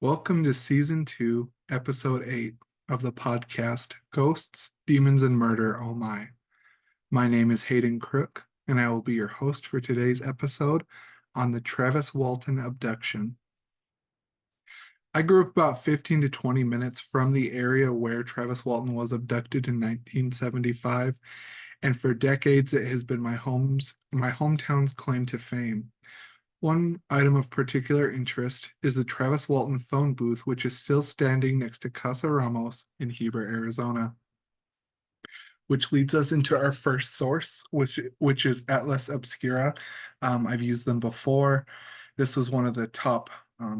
Welcome to Season 2, Episode 8 of the podcast Ghosts, Demons, and Murder, Oh My. My name is Hayden Crook, and I will be your host for today's episode on the Travis Walton abduction. I grew up about 15 to 20 minutes from the area where Travis Walton was abducted in 1975, and for decades it has been my hometown's claim to fame. One item of particular interest is the Travis Walton phone booth, which is still standing next to Casa Ramos in Heber, Arizona. Which leads us into our first source, which is Atlas Obscura. I've used them before. This was one of the top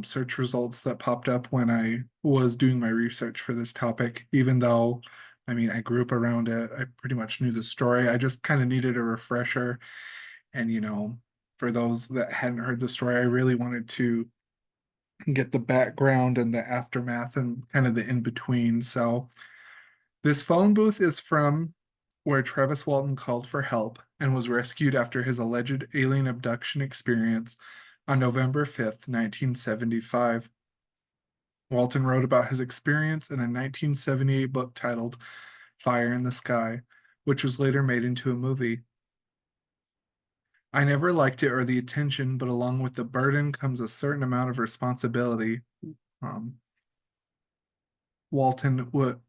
search results that popped up when I was doing my research for this topic, even though I grew up around it. I pretty much knew the story. I just kind of needed a refresher. And, for those that hadn't heard the story, I really wanted to get the background and the aftermath and kind of the in between. So, this phone booth is from where Travis Walton called for help and was rescued after his alleged alien abduction experience on November 5th, 1975. Walton wrote about his experience in a 1978 book titled Fire in the Sky, which was later made into a movie. I never liked it or the attention, but along with the burden comes a certain amount of responsibility. Um, Walton would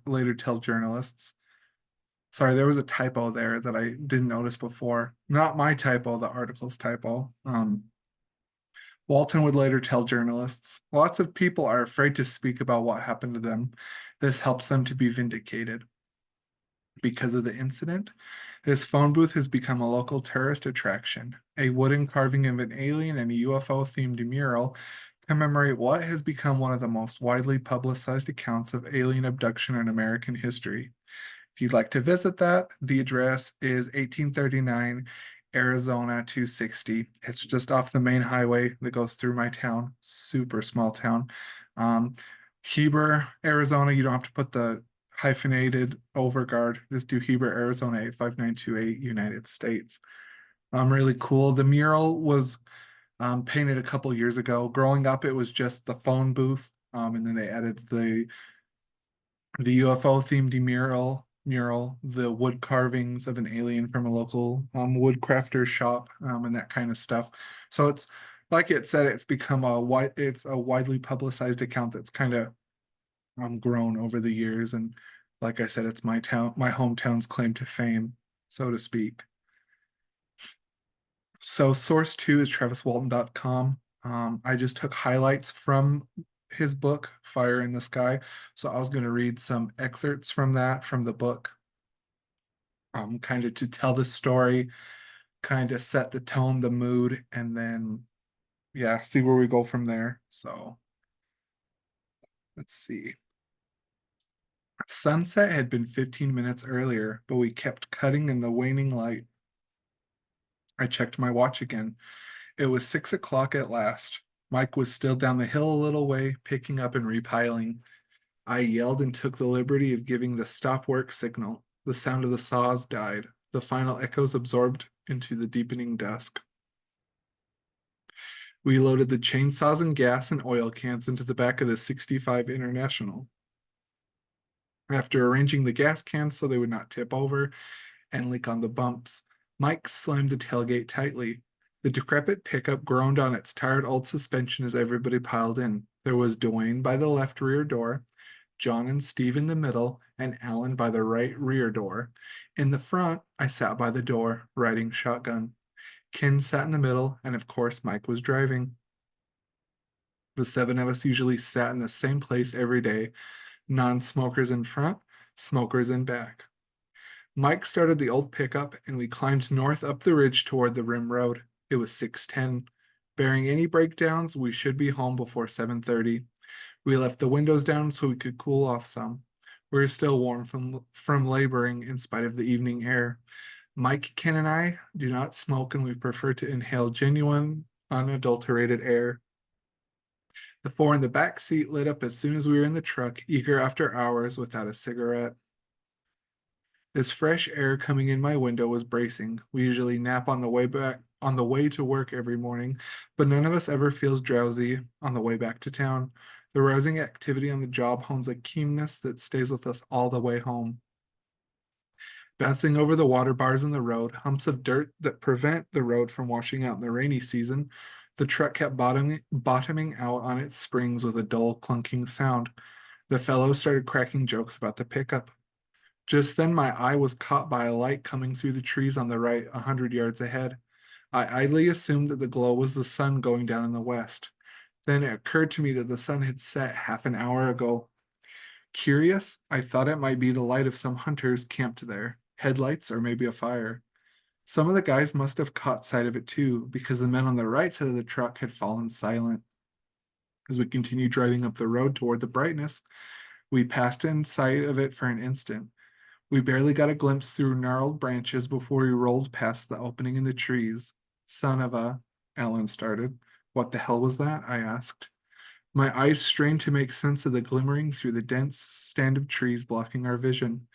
later tell journalists. Sorry, there was a typo there that I didn't notice before. Not my typo, the article's typo. Walton would later tell journalists, lots of people are afraid to speak about what happened to them. This helps them to be vindicated. Because of the incident, this phone booth has become a local tourist attraction. A wooden carving of an alien and a UFO themed mural commemorate what has become one of the most widely publicized accounts of alien abduction in American history. If you'd like to visit that, the address is 1839 Arizona 260. It's just off the main highway that goes through my town. Super small town. Um, Heber, Arizona, you don't have to put the hyphenated Overgaard. Just do Heber, Arizona 85928, United States. Really cool. The mural was painted a couple years ago. Growing up, it was just the phone booth, and then they added the UFO themed mural, the wood carvings of an alien from a local woodcrafter shop, and that kind of stuff. So it's like it said, it's a widely publicized account that's kind of grown over the years, and like I said, it's my hometown's claim to fame, so to speak. So source two is traviswalton.com. I just took highlights from his book, Fire in the Sky. So I was going to read some excerpts from that, from the book, kind of to tell the story, kind of set the tone, the mood, and then, yeah, see where we go from there. So let's see. Sunset had been 15 minutes earlier, but we kept cutting in the waning light. I checked my watch again. It was 6 o'clock at last. Mike was still down the hill a little way, picking up and repiling. I yelled and took the liberty of giving the stop work signal. The sound of the saws died, the final echoes absorbed into the deepening dusk. We loaded the chainsaws and gas and oil cans into the back of the 65 International. After arranging the gas cans so they would not tip over and leak on the bumps, Mike slammed the tailgate tightly. The decrepit pickup groaned on its tired old suspension as everybody piled in. There was Dwayne by the left rear door, John and Steve in the middle, and Alan by the right rear door. In the front, I sat by the door, riding shotgun. Ken sat in the middle, and of course, Mike was driving. The seven of us usually sat in the same place every day, non-smokers in front, smokers in back. Mike started the old pickup, and we climbed north up the ridge toward the rim road. It was 6:10. Bearing any breakdowns, we should be home before 7:30. We left the windows down so we could cool off some. We were still warm from laboring in spite of the evening air. Mike, Ken, and I do not smoke, and we prefer to inhale genuine, unadulterated air. The four in the back seat lit up as soon as we were in the truck, eager after hours without a cigarette. This fresh air coming in my window was bracing. We usually nap on the way back on the way to work every morning, but none of us ever feels drowsy on the way back to town. The rousing activity on the job hones a keenness that stays with us all the way home. Bouncing over the water bars in the road, humps of dirt that prevent the road from washing out in the rainy season, the truck kept bottoming out on its springs with a dull, clunking sound. The fellow started cracking jokes about the pickup. Just then, my eye was caught by a light coming through the trees on the right, 100 yards ahead. I idly assumed that the glow was the sun going down in the west. Then it occurred to me that the sun had set half an hour ago. Curious, I thought it might be the light of some hunters camped there, headlights or maybe a fire. Some of the guys must have caught sight of it too, because the men on the right side of the truck had fallen silent. As we continued driving up the road toward the brightness, we passed in sight of it for an instant. We barely got a glimpse through gnarled branches before we rolled past the opening in the trees. Son of a... Ellen started. What the hell was that? I asked. My eyes strained to make sense of the glimmering through the dense stand of trees blocking our vision.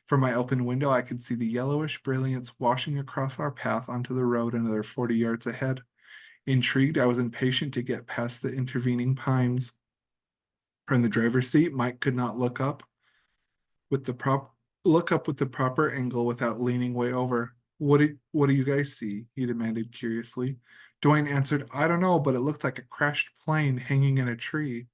From my open window, I could see the yellowish brilliance washing across our path onto the road another 40 yards ahead. Intrigued, I was impatient to get past the intervening pines. From the driver's seat, Mike could not with the proper angle without leaning way over. What do you guys see? He demanded curiously. Dwayne answered, I don't know, but it looked like a crashed plane hanging in a tree.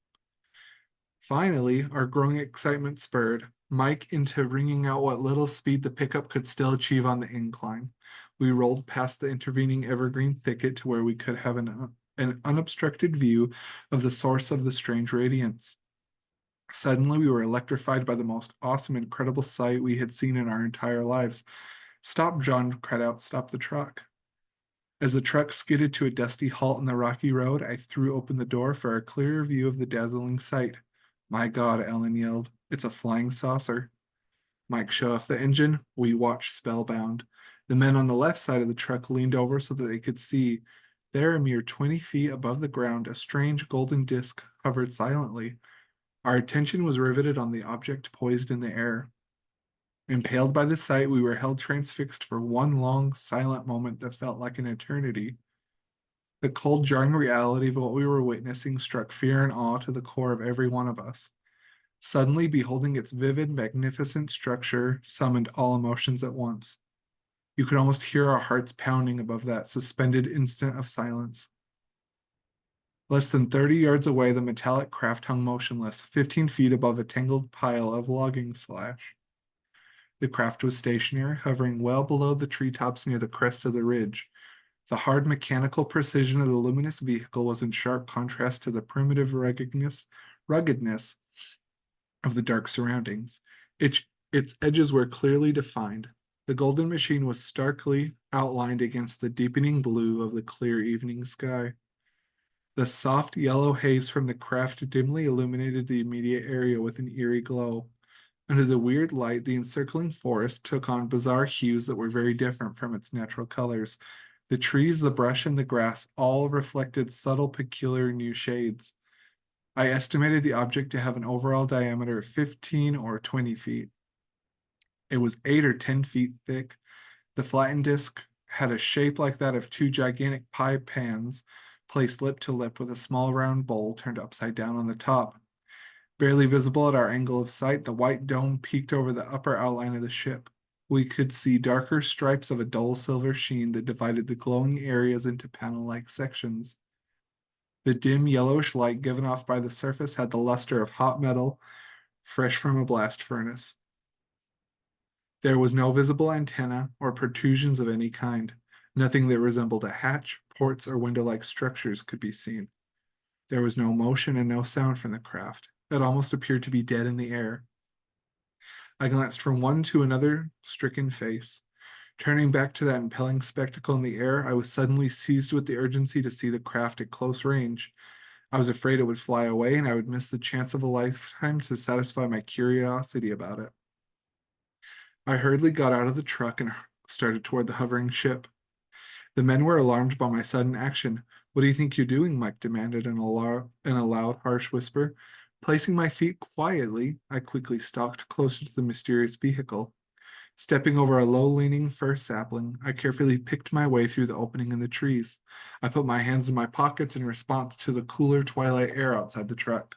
Finally, our growing excitement spurred Mike into wringing out what little speed the pickup could still achieve on the incline. We rolled past the intervening evergreen thicket to where we could have an unobstructed view of the source of the strange radiance. Suddenly, we were electrified by the most awesome, incredible sight we had seen in our entire lives. Stop, John cried out, stop the truck. As the truck skidded to a dusty halt in the rocky road, I threw open the door for a clearer view of the dazzling sight. My God, Ellen yelled. It's a flying saucer. Mike shut off the engine. We watched spellbound. The men on the left side of the truck leaned over so that they could see. There, a mere 20 feet above the ground, a strange golden disc hovered silently. Our attention was riveted on the object poised in the air. Impaled by the sight, we were held transfixed for one long, silent moment that felt like an eternity. The cold, jarring reality of what we were witnessing struck fear and awe to the core of every one of us. Suddenly, beholding its vivid, magnificent structure summoned all emotions at once. You could almost hear our hearts pounding above that suspended instant of silence. Less than 30 yards away, the metallic craft hung motionless, 15 feet above a tangled pile of logging slash. The craft was stationary, hovering well below the treetops near the crest of the ridge. The hard mechanical precision of the luminous vehicle was in sharp contrast to the primitive ruggedness of the dark surroundings. Its edges were clearly defined. The golden machine was starkly outlined against the deepening blue of the clear evening sky. The soft yellow haze from the craft dimly illuminated the immediate area with an eerie glow. Under the weird light, the encircling forest took on bizarre hues that were very different from its natural colors. The trees, the brush, and the grass all reflected subtle, peculiar new shades. I estimated the object to have an overall diameter of 15 or 20 feet. It was 8 or 10 feet thick. The flattened disc had a shape like that of two gigantic pie pans placed lip to lip with a small round bowl turned upside down on the top. Barely visible at our angle of sight, the white dome peeked over the upper outline of the ship. We could see darker stripes of a dull silver sheen that divided the glowing areas into panel-like sections. The dim yellowish light given off by the surface had the luster of hot metal, fresh from a blast furnace. There was no visible antenna or protrusions of any kind. Nothing that resembled a hatch, ports, or window-like structures could be seen. There was no motion and no sound from the craft. It almost appeared to be dead in the air. I glanced from one to another stricken face. Turning back to that impelling spectacle in the air, I was suddenly seized with the urgency to see the craft at close range. I was afraid it would fly away and I would miss the chance of a lifetime to satisfy my curiosity about it. I hurriedly got out of the truck and started toward the hovering ship. The men were alarmed by my sudden action. What do you think you're doing? Mike demanded in a loud, harsh whisper. Placing my feet quietly, I quickly stalked closer to the mysterious vehicle. Stepping over a low-leaning fir sapling, I carefully picked my way through the opening in the trees. I put my hands in my pockets in response to the cooler twilight air outside the truck.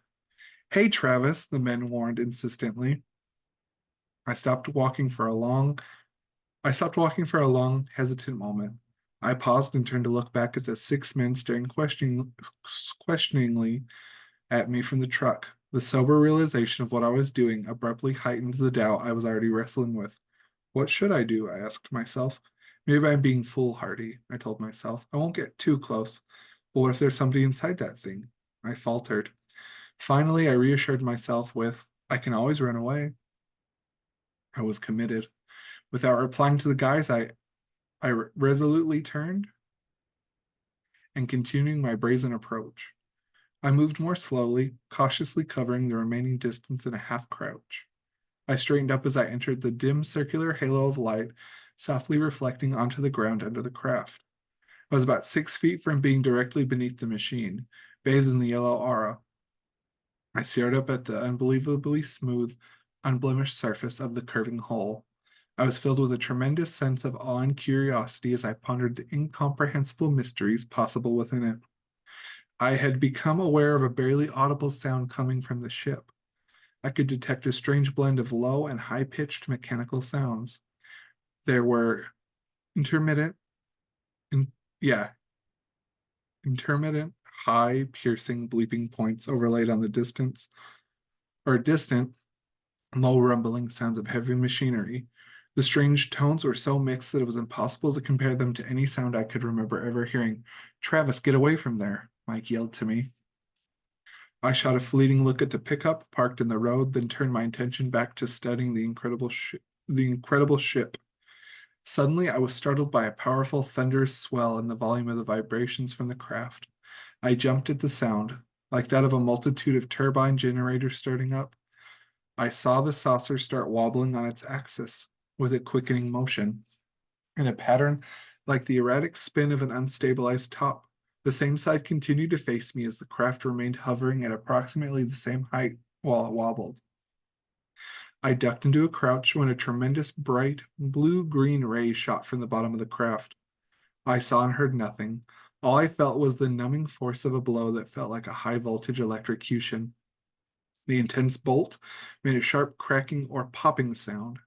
Hey, Travis, the men warned insistently. I stopped walking for a long I stopped walking for a long, hesitant moment. I paused and turned to look back at the six men staring questioningly at me from the truck. The sober realization of what I was doing abruptly heightened the doubt I was already wrestling with. What should I do? I asked myself. Maybe I'm being foolhardy, I told myself. I won't get too close. But what if there's somebody inside that thing? I faltered. Finally, I reassured myself with, I can always run away. I was committed. Without replying to the guys, I resolutely turned and continuing my brazen approach. I moved more slowly, cautiously covering the remaining distance in a half crouch. I straightened up as I entered the dim circular halo of light, softly reflecting onto the ground under the craft. I was about 6 feet from being directly beneath the machine, bathed in the yellow aura. I stared up at the unbelievably smooth, unblemished surface of the curving hull. I was filled with a tremendous sense of awe and curiosity as I pondered the incomprehensible mysteries possible within it. I had become aware of a barely audible sound coming from the ship. I could detect a strange blend of low and high-pitched mechanical sounds. There were intermittent, in, yeah, intermittent, high, piercing, bleeping points overlaid on the distant, low rumbling sounds of heavy machinery. The strange tones were so mixed that it was impossible to compare them to any sound I could remember ever hearing. Travis, get away from there, Mike yelled to me. I shot a fleeting look at the pickup parked in the road, then turned my attention back to studying the incredible ship. Suddenly, I was startled by a powerful, thunderous swell in the volume of the vibrations from the craft. I jumped at the sound, like that of a multitude of turbine generators starting up. I saw the saucer start wobbling on its axis, with a quickening motion, in a pattern like the erratic spin of an unstabilized top. The same side continued to face me as the craft remained hovering at approximately the same height while it wobbled. I ducked into a crouch when a tremendous bright blue-green ray shot from the bottom of the craft. I saw and heard nothing. All I felt was the numbing force of a blow that felt like a high-voltage electrocution. The intense bolt made a sharp cracking or popping sound.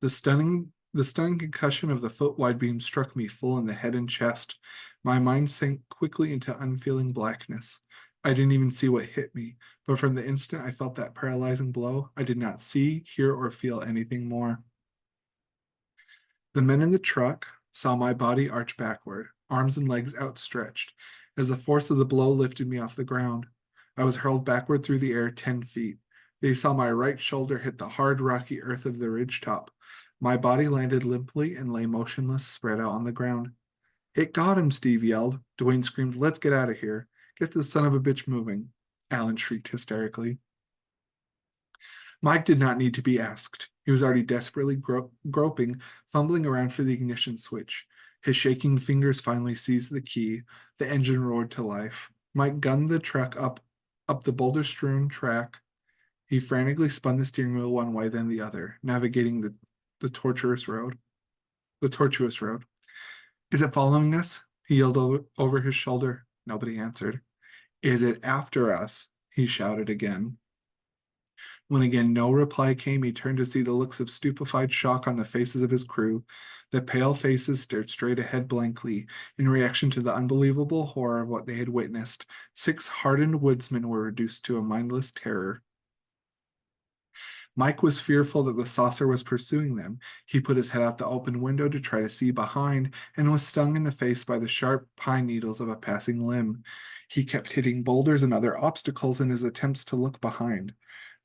The stunning concussion of the foot-wide beam struck me full in the head and chest. My mind sank quickly into unfeeling blackness. I didn't even see what hit me, but from the instant I felt that paralyzing blow, I did not see, hear, or feel anything more. The men in the truck saw my body arch backward, arms and legs outstretched, as the force of the blow lifted me off the ground. I was hurled backward through the air 10 feet. They saw my right shoulder hit the hard, rocky earth of the ridge top. My body landed limply and lay motionless, spread out on the ground. It got him, Steve yelled. Dwayne screamed, let's get out of here. Get this son of a bitch moving. Alan shrieked hysterically. Mike did not need to be asked. He was already desperately groping, fumbling around for the ignition switch. His shaking fingers finally seized the key. The engine roared to life. Mike gunned the truck up the boulder-strewn track. He frantically spun the steering wheel one way, then the other, navigating the tortuous road. The tortuous road. Is it following us? He yelled over his shoulder. Nobody answered. Is it after us? He shouted again. When again no reply came, he turned to see the looks of stupefied shock on the faces of his crew. The pale faces stared straight ahead blankly, in reaction to the unbelievable horror of what they had witnessed. 6 hardened woodsmen were reduced to a mindless terror. Mike was fearful that the saucer was pursuing them. He put his head out the open window to try to see behind and was stung in the face by the sharp pine needles of a passing limb. He kept hitting boulders and other obstacles in his attempts to look behind.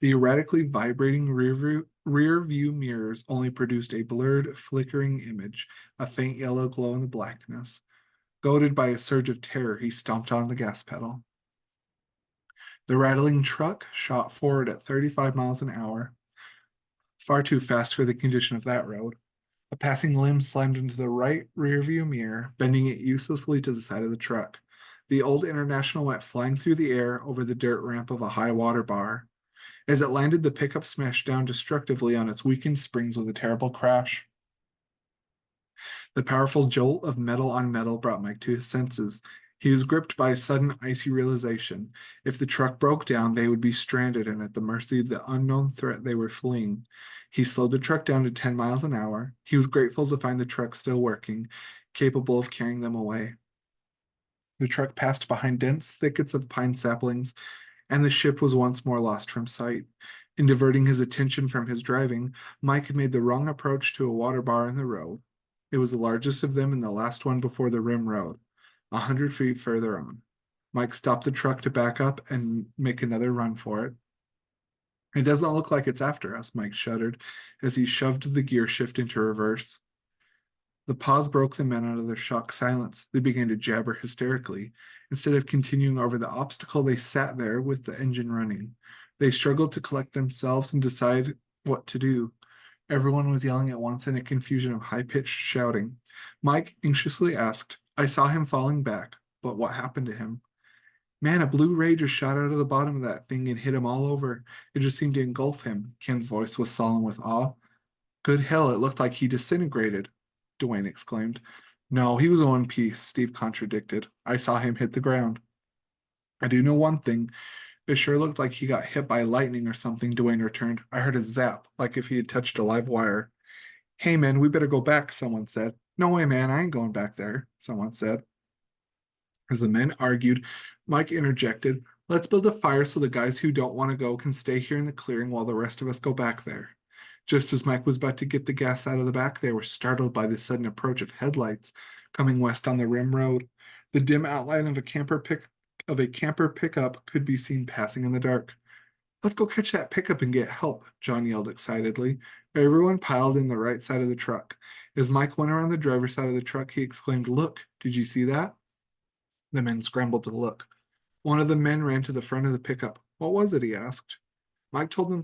The erratically vibrating rear view mirrors only produced a blurred, flickering image, a faint yellow glow in the blackness. Goaded by a surge of terror, he stomped on the gas pedal. The rattling truck shot forward at 35 miles an hour, far too fast for the condition of that road. A passing limb slammed into the right rearview mirror, bending it uselessly to the side of the truck. The old International went flying through the air over the dirt ramp of a high water bar. As it landed, the pickup smashed down destructively on its weakened springs with a terrible crash. The powerful jolt of metal on metal brought Mike to his senses. He was gripped by a sudden icy realization. If the truck broke down, they would be stranded and at the mercy of the unknown threat they were fleeing. He slowed the truck down to 10 miles an hour. He was grateful to find the truck still working, capable of carrying them away. The truck passed behind dense thickets of pine saplings, and the ship was once more lost from sight. In diverting his attention from his driving, Mike made the wrong approach to a water bar in the road. It was the largest of them and the last one before the rim road, 100 feet further on. Mike stopped the truck to back up and make another run for it. It doesn't look like it's after us, Mike shuddered as he shoved the gear shift into reverse. The pause broke the men out of their shocked silence. They began to jabber hysterically. Instead of continuing over the obstacle, they sat there with the engine running. They struggled to collect themselves and decide what to do. Everyone was yelling at once in a confusion of high-pitched shouting. Mike anxiously asked, I saw him falling back, but what happened to him? Man, a blue ray just shot out of the bottom of that thing and hit him all over. It just seemed to engulf him. Ken's voice was solemn with awe. Good hell, it looked like he disintegrated, Dwayne exclaimed. No, he was in one piece, Steve contradicted. I saw him hit the ground. I do know one thing. It sure looked like he got hit by lightning or something, Dwayne returned. I heard a zap, like if he had touched a live wire. Hey, man, we better go back, someone said. No way, man, I ain't going back there, someone said. As the men argued, Mike interjected, let's build a fire so the guys who don't want to go can stay here in the clearing while the rest of us go back there. Just as Mike was about to get the gas out of the back, they were startled by the sudden approach of headlights coming west on the rim road. The dim outline of a camper pickup could be seen passing in the dark. Let's go catch that pickup and get help, John yelled excitedly. Everyone piled in the right side of the truck. As Mike went around the driver's side of the truck, he exclaimed, Look, did you see that? The men scrambled to look. One of the men ran to the front of the pickup. What was it? He asked. Mike told them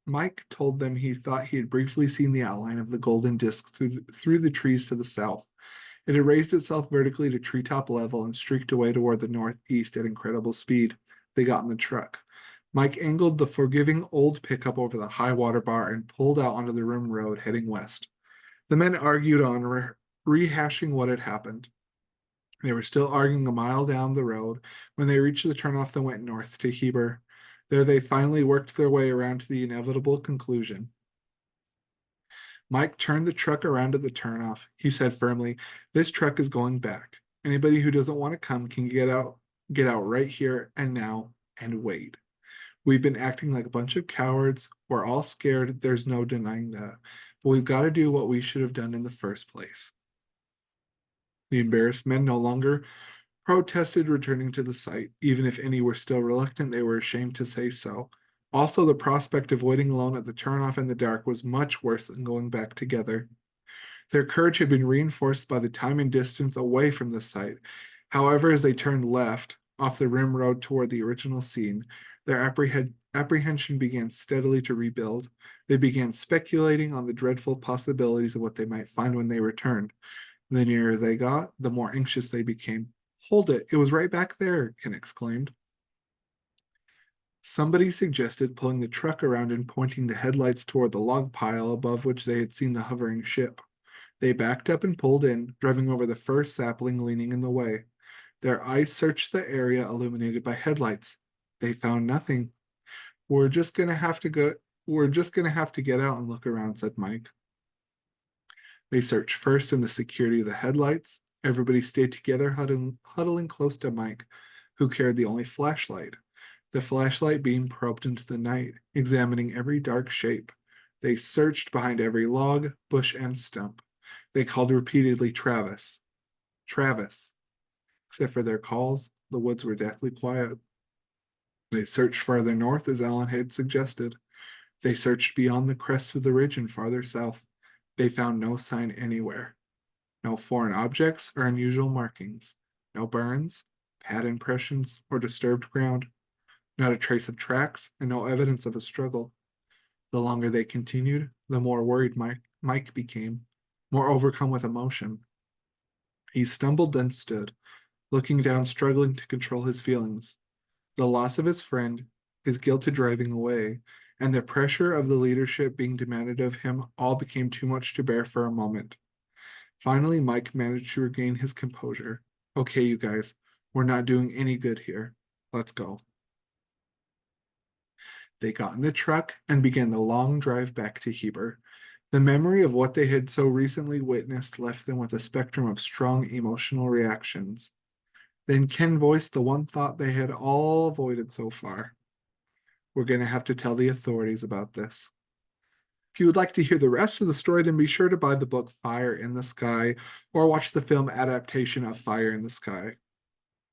Mike told them he thought he had briefly seen the outline of the golden disk through the trees to the south. It had raised itself vertically to treetop level and streaked away toward the northeast at incredible speed. They got in the truck. Mike angled the forgiving old pickup over the high water bar and pulled out onto the rim road heading west. The men argued on, rehashing what had happened. They were still arguing a mile down the road when they reached the turnoff that went north to Heber. There they finally worked their way around to the inevitable conclusion. Mike turned the truck around at the turnoff. He said firmly, This truck is going back. Anybody who doesn't want to come can get out right here and now and wait. We've been acting like a bunch of cowards. We're all scared. There's no denying that. But we've got to do what we should have done in the first place. The embarrassed men no longer protested returning to the site. Even if any were still reluctant, they were ashamed to say so. Also, the prospect of waiting alone at the turnoff in the dark was much worse than going back together. Their courage had been reinforced by the time and distance away from the site. However, as they turned left, off the rim road toward the original scene, their apprehension began steadily to rebuild. They began speculating on the dreadful possibilities of what they might find when they returned. The nearer they got, the more anxious they became. Hold it, it was right back there, Ken exclaimed. Somebody suggested pulling the truck around and pointing the headlights toward the log pile above which they had seen the hovering ship. They backed up and pulled in, driving over the first sapling leaning in the way. Their eyes searched the area illuminated by headlights. They found nothing. We're just gonna have to get out and look around, said Mike. They searched first in the security of the headlights. Everybody stayed together, huddling close to Mike, who carried the only flashlight. The flashlight beam probed into the night, examining every dark shape. They searched behind every log, bush, and stump. They called repeatedly, Travis. Travis. Except for their calls, the woods were deathly quiet. They searched farther north, as Alan had suggested. They searched beyond the crest of the ridge and farther south. They found no sign anywhere. No foreign objects or unusual markings. No burns, pad impressions, or disturbed ground. Not a trace of tracks, and no evidence of a struggle. The longer they continued, the more worried Mike became, more overcome with emotion. He stumbled, then stood, looking down, struggling to control his feelings. The loss of his friend, his guilt at driving away, and the pressure of the leadership being demanded of him all became too much to bear for a moment. Finally, Mike managed to regain his composure. Okay, you guys, we're not doing any good here. Let's go. They got in the truck and began the long drive back to Heber. The memory of what they had so recently witnessed left them with a spectrum of strong emotional reactions. Then Ken voiced the one thought they had all avoided so far. We're going to have to tell the authorities about this. If you would like to hear the rest of the story, then be sure to buy the book Fire in the Sky or watch the film adaptation of Fire in the Sky.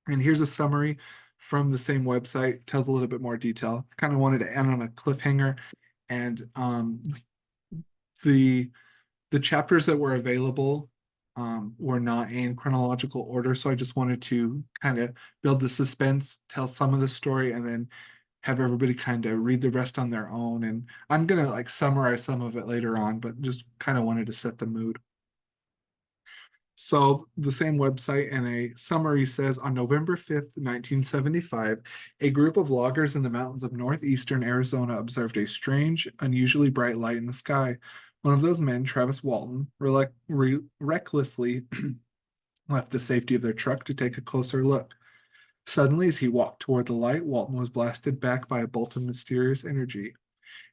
And here's a summary from the same website, tells a little bit more detail. Kind of wanted to end on a cliffhanger, and the the chapters that were available were not in chronological order, so I just wanted to kind of build the suspense, tell some of the story, and then have everybody kind of read the rest on their own. And I'm gonna like summarize some of it later on, but just kind of wanted to set the mood. So the same website and a summary says on November 5th, 1975, a group of loggers in the mountains of northeastern Arizona observed a strange, unusually bright light in the sky. One of those men, Travis Walton, recklessly left the safety of their truck to take a closer look. Suddenly, as he walked toward the light, Walton was blasted back by a bolt of mysterious energy.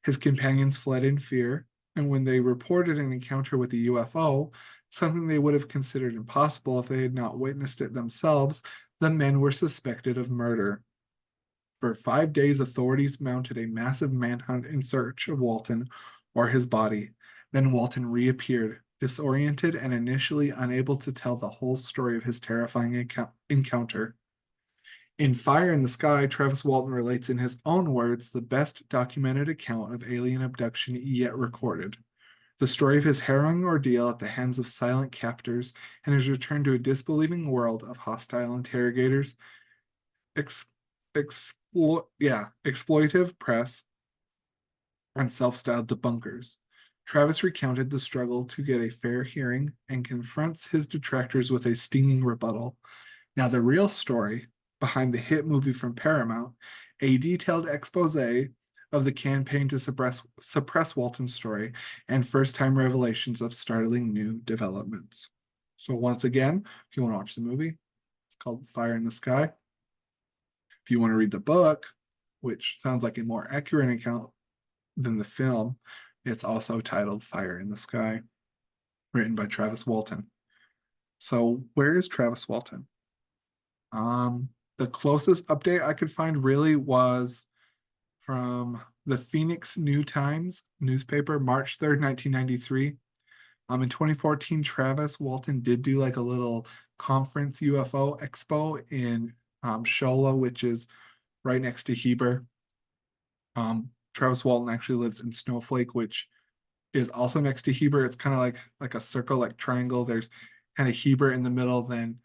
His companions fled in fear, and when they reported an encounter with a UFO, something they would have considered impossible if they had not witnessed it themselves, the men were suspected of murder. For 5 days, authorities mounted a massive manhunt in search of Walton or his body. Then Walton reappeared, disoriented and initially unable to tell the whole story of his terrifying encounter. In Fire in the Sky, Travis Walton relates in his own words the best documented account of alien abduction yet recorded. The story of his harrowing ordeal at the hands of silent captors and his return to a disbelieving world of hostile interrogators, ex, exploitive press, and self-styled debunkers. Travis recounted the struggle to get a fair hearing and confronts his detractors with a stinging rebuttal. Now, the real story behind the hit movie from Paramount, a detailed expose of the campaign to suppress Walton's story, and first-time revelations of startling new developments. So once again, if you want to watch the movie, it's called Fire in the Sky. If you want to read the book, which sounds like a more accurate account than the film, it's also titled Fire in the Sky, written by Travis Walton. So where is Travis Walton? The closest update I could find really was from the Phoenix New Times newspaper, March 3rd, 1993. In 2014, Travis Walton did do like a little conference UFO expo in Shola, which is right next to Heber. Travis Walton actually lives in Snowflake, which is also next to Heber. It's kind of like a circle, like triangle. There's kind of Heber in the middle, then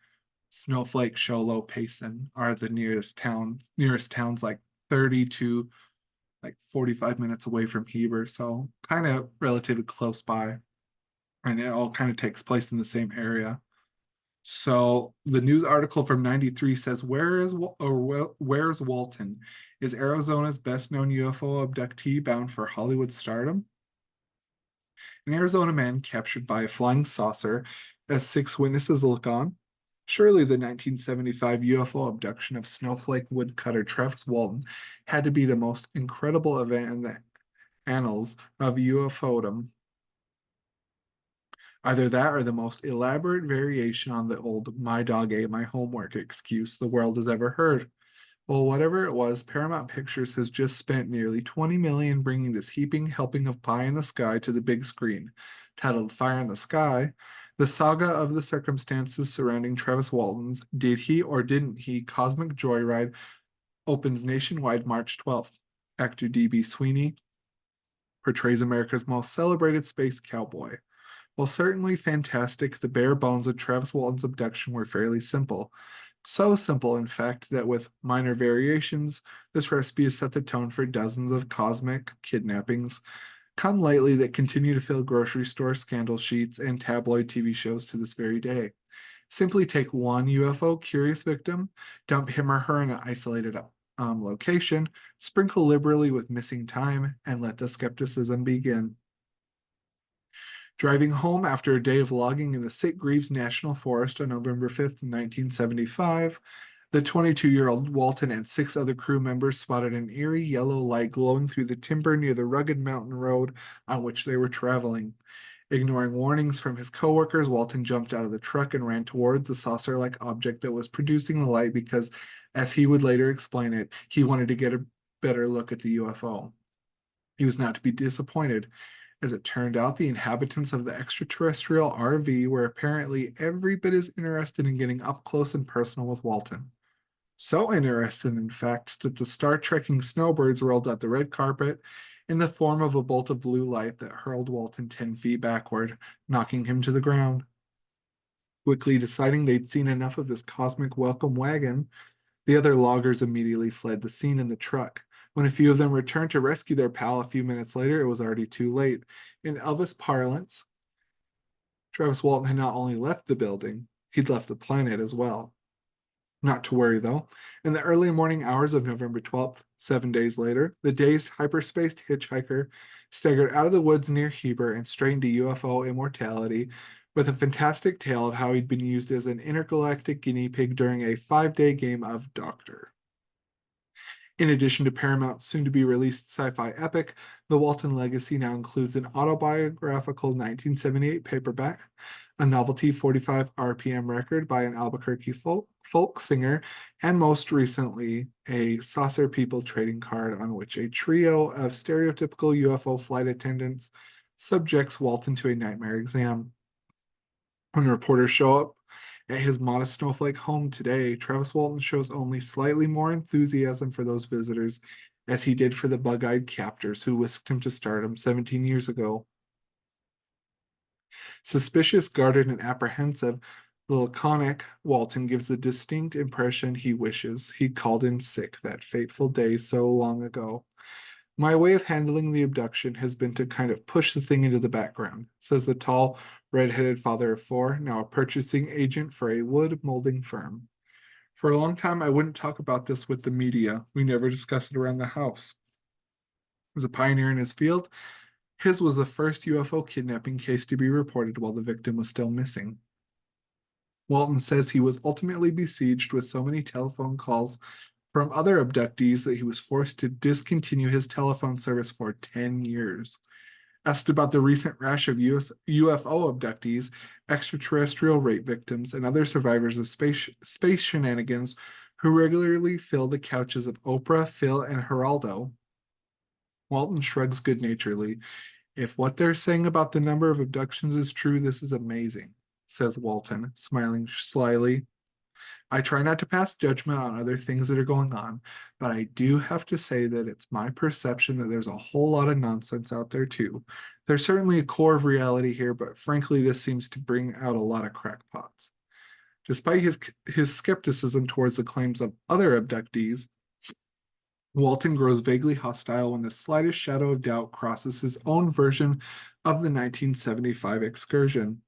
Snowflake, Sholo, Payson are the nearest towns. Nearest towns like 30 to like 45 minutes away from Heber, so kind of relatively close by, and it all kind of takes place in the same area. So the news article from '93 says, where's Walton? Is Arizona's best known UFO abductee bound for Hollywood stardom? An Arizona man captured by a flying saucer as 6 witnesses look on. Surely the 1975 UFO abduction of snowflake woodcutter Travis Walton had to be the most incredible event in the annals of UFOdom. Either that or the most elaborate variation on the old "my dog ate my homework" excuse the world has ever heard. Well, whatever it was, Paramount Pictures has just spent nearly 20 million bringing this heaping helping of pie in the sky to the big screen. Titled Fire in the Sky, the saga of the circumstances surrounding Travis Walton's "Did He or Didn't He" Cosmic Joyride opens nationwide March 12th. Actor D.B. Sweeney portrays America's most celebrated space cowboy. While certainly fantastic, the bare bones of Travis Walton's abduction were fairly simple. So simple, in fact, that with minor variations, this recipe has set the tone for dozens of cosmic kidnappings come lately that continue to fill grocery store scandal sheets and tabloid TV shows to this very day. Simply take one UFO curious victim, dump him or her in an isolated location, sprinkle liberally with missing time, and let the skepticism begin. Driving home after a day of logging in the Sitgreaves National Forest on November 5th, 1975, the 22-year-old Walton and 6 other crew members spotted an eerie yellow light glowing through the timber near the rugged mountain road on which they were traveling. Ignoring warnings from his coworkers, Walton jumped out of the truck and ran toward the saucer-like object that was producing the light because, as he would later explain it, he wanted to get a better look at the UFO. He was not to be disappointed. As it turned out, the inhabitants of the extraterrestrial RV were apparently every bit as interested in getting up close and personal with Walton. So interested, in fact, that the Star Trekking snowbirds rolled out the red carpet in the form of a bolt of blue light that hurled Walton 10 feet backward, knocking him to the ground. Quickly deciding they'd seen enough of this cosmic welcome wagon, the other loggers immediately fled the scene in the truck. When a few of them returned to rescue their pal a few minutes later, it was already too late. In Elvis parlance, Travis Walton had not only left the building, he'd left the planet as well. Not to worry, though. In the early morning hours of November 12th, 7 days later, the dazed hyperspaced hitchhiker staggered out of the woods near Heber and straightened to UFO immortality with a fantastic tale of how he'd been used as an intergalactic guinea pig during a 5-day game of Doctor. In addition to Paramount's soon-to-be-released sci-fi epic, The Walton Legacy now includes an autobiographical 1978 paperback, a novelty 45 RPM record by an Albuquerque folk singer, and most recently, a Saucer People trading card on which a trio of stereotypical UFO flight attendants subjects Walton to a nightmare exam. When reporters show up at his modest snowflake home today, Travis Walton shows only slightly more enthusiasm for those visitors as he did for the bug-eyed captors who whisked him to stardom 17 years ago. Suspicious, guarded, and apprehensive, the laconic Walton gives the distinct impression he wishes he'd called in sick that fateful day so long ago. My way of handling the abduction has been to kind of push the thing into the background, says the tall, red-headed father of 4, now a purchasing agent for a wood molding firm. For a long time, I wouldn't talk about this with the media. We never discussed it around the house. As a pioneer in his field, his was the first UFO kidnapping case to be reported while the victim was still missing. Walton says he was ultimately besieged with so many telephone calls from other abductees that he was forced to discontinue his telephone service for 10 years. Asked about the recent rash of UFO abductees, extraterrestrial rape victims, and other survivors of space shenanigans who regularly fill the couches of Oprah, Phil, and Geraldo, Walton shrugs good-naturedly. If what they're saying about the number of abductions is true, this is amazing, says Walton, smiling slyly. I try not to pass judgment on other things that are going on, but I do have to say that it's my perception that there's a whole lot of nonsense out there too. There's certainly a core of reality here, but frankly, this seems to bring out a lot of crackpots. Despite his skepticism towards the claims of other abductees, Walton grows vaguely hostile when the slightest shadow of doubt crosses his own version of the 1975 excursion.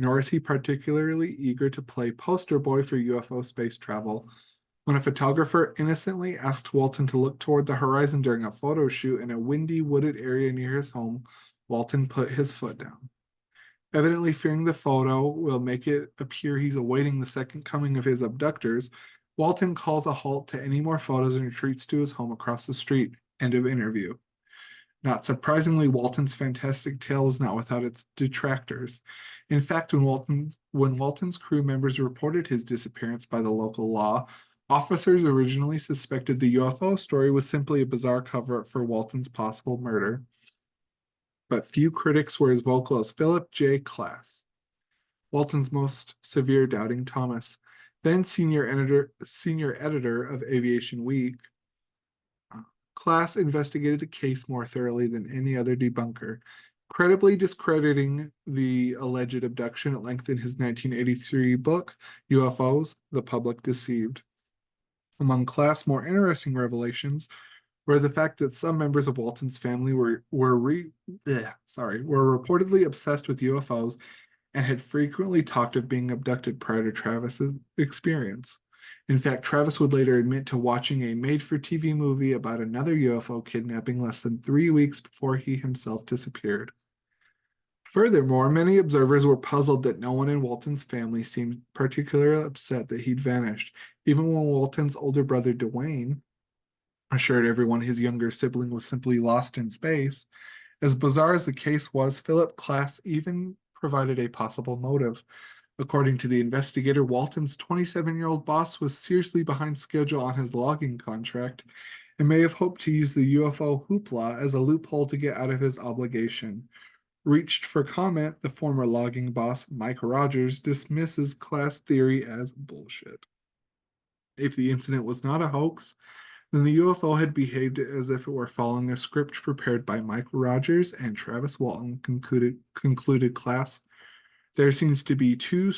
Nor is he particularly eager to play poster boy for UFO space travel. When a photographer innocently asked Walton to look toward the horizon during a photo shoot in a windy, wooded area near his home, Walton put his foot down. Evidently fearing the photo will make it appear he's awaiting the second coming of his abductors, Walton calls a halt to any more photos and retreats to his home across the street. End of interview. Not surprisingly, Walton's fantastic tale was not without its detractors. In fact, when Walton's crew members reported his disappearance by the local law, officers originally suspected the UFO story was simply a bizarre cover-up for Walton's possible murder. But few critics were as vocal as Philip J. Klass, Walton's most severe doubting Thomas, then senior editor of Aviation Week. Klass investigated the case more thoroughly than any other debunker, credibly discrediting the alleged abduction at length in his 1983 book, UFOs, The Public Deceived. Among Klass' more interesting revelations were the fact that some members of Walton's family were reportedly obsessed with UFOs and had frequently talked of being abducted prior to Travis's experience. In fact, Travis would later admit to watching a made-for-TV movie about another UFO kidnapping less than 3 weeks before he himself disappeared. Furthermore, many observers were puzzled that no one in Walton's family seemed particularly upset that he'd vanished, even when Walton's older brother Dwayne assured everyone his younger sibling was simply lost in space. As bizarre as the case was, Philip Klass even provided a possible motive. According to the investigator, Walton's 27-year-old boss was seriously behind schedule on his logging contract and may have hoped to use the UFO hoopla as a loophole to get out of his obligation. Reached for comment, the former logging boss, Mike Rogers, dismisses Klass' theory as bullshit. If the incident was not a hoax, then the UFO had behaved as if it were following a script prepared by Mike Rogers and Travis Walton, concluded Klass. There seems to be too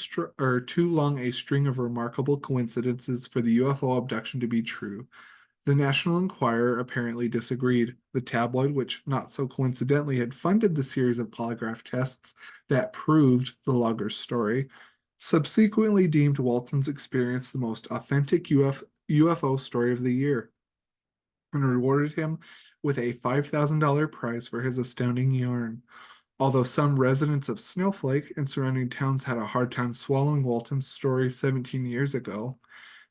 long a string of remarkable coincidences for the UFO abduction to be true. The National Enquirer apparently disagreed. The tabloid, which not so coincidentally had funded the series of polygraph tests that proved the logger's story, subsequently deemed Walton's experience the most authentic UFO story of the year and rewarded him with a $5,000 prize for his astounding yarn. Although some residents of Snowflake and surrounding towns had a hard time swallowing Walton's story 17 years ago,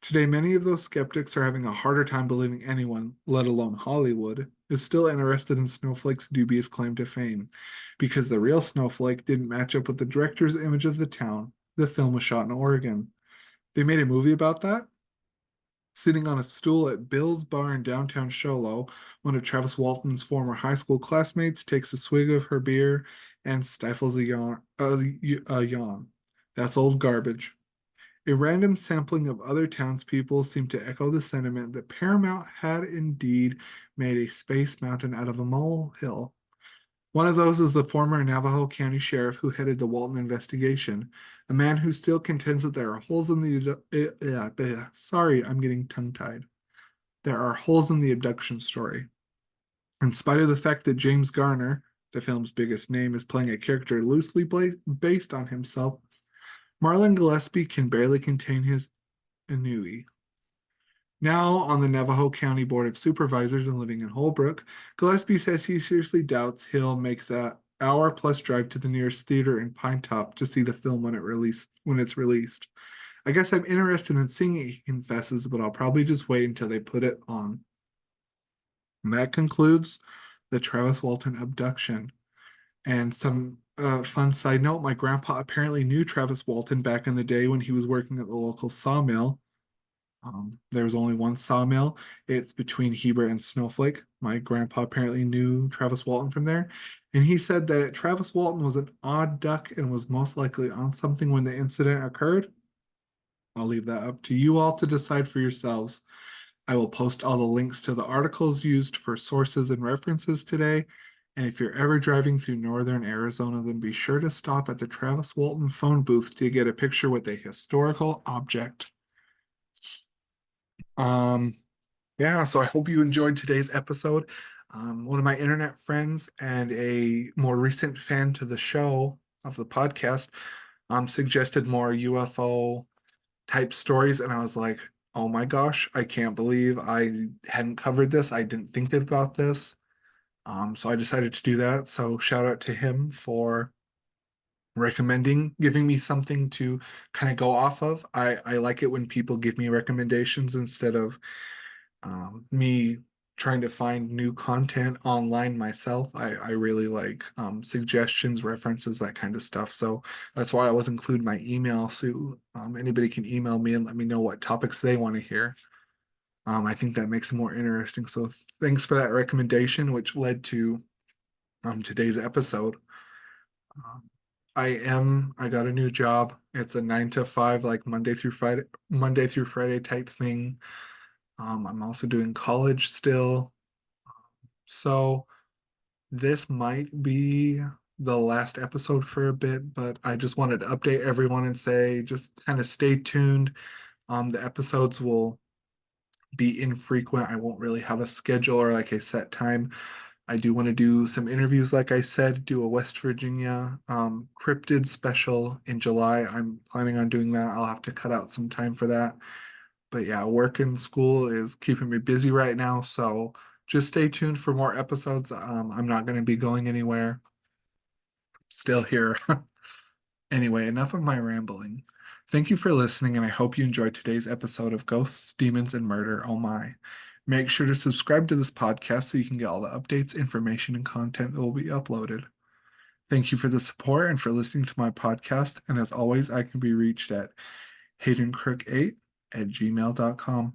today many of those skeptics are having a harder time believing anyone, let alone Hollywood, is still interested in Snowflake's dubious claim to fame, because the real Snowflake didn't match up with the director's image of the town. The film was shot in Oregon. They made a movie about that? Sitting on a stool at Bill's Bar in downtown Sholo, one of Travis Walton's former high school classmates takes a swig of her beer and stifles a yawn. That's old garbage. A random sampling of other townspeople seemed to echo the sentiment that Paramount had indeed made a space mountain out of a molehill. One of those is the former Navajo County Sheriff who headed the Walton investigation, a man who still contends that there are holes in the sorry, I'm getting tongue-tied. There are holes in the abduction story. In spite of the fact that James Garner, the film's biggest name, is playing a character loosely based on himself, Marlon Gillespie can barely contain his ennui. Now on the Navajo County Board of Supervisors and living in Holbrook, Gillespie says he seriously doubts he'll make that hour-plus drive to the nearest theater in Pine Top to see the film when it's released. I guess I'm interested in seeing it, he confesses, but I'll probably just wait until they put it on. And that concludes the Travis Walton abduction. And some fun side note, my grandpa apparently knew Travis Walton back in the day when he was working at the local sawmill. There was only one sawmill. It's between Heber and Snowflake. My grandpa apparently knew Travis Walton from there. And he said that Travis Walton was an odd duck and was most likely on something when the incident occurred. I'll leave that up to you all to decide for yourselves. I will post all the links to the articles used for sources and references today. And if you're ever driving through northern Arizona, then be sure to stop at the Travis Walton phone booth to get a picture with a historical object. Um, yeah, so I hope you enjoyed today's episode. One of my internet friends and a more recent fan to the show of the podcast suggested more UFO type stories, and I was like, oh my gosh, I can't believe I hadn't covered this. I didn't think about this. So I decided to do that. So shout out to him for recommending, giving me something to kind of go off of. I like it when people give me recommendations instead of me trying to find new content online myself. I really like suggestions, references, that kind of stuff. So that's why I always include my email so anybody can email me and let me know what topics they want to hear. I think that makes it more interesting. So thanks for that recommendation, which led to today's episode. Um, I got a new job. It's a 9 to 5, like Monday through Friday type thing. I'm also doing college still. So this might be the last episode for a bit, but I just wanted to update everyone and say just kind of stay tuned. The episodes will be infrequent. I won't really have a schedule or like a set time. I do want to do some interviews, like I said, do a West Virginia cryptid special in July. I'm planning on doing that. I'll have to cut out some time for that. But yeah, work and school is keeping me busy right now. So just stay tuned for more episodes. I'm not going to be going anywhere. Still here. Anyway, enough of my rambling. Thank you for listening, and I hope you enjoyed today's episode of Ghosts, Demons, and Murder. Oh my. Make sure to subscribe to this podcast so you can get all the updates, information, and content that will be uploaded. Thank you for the support and for listening to my podcast. And as always, I can be reached at haydencrook8@gmail.com.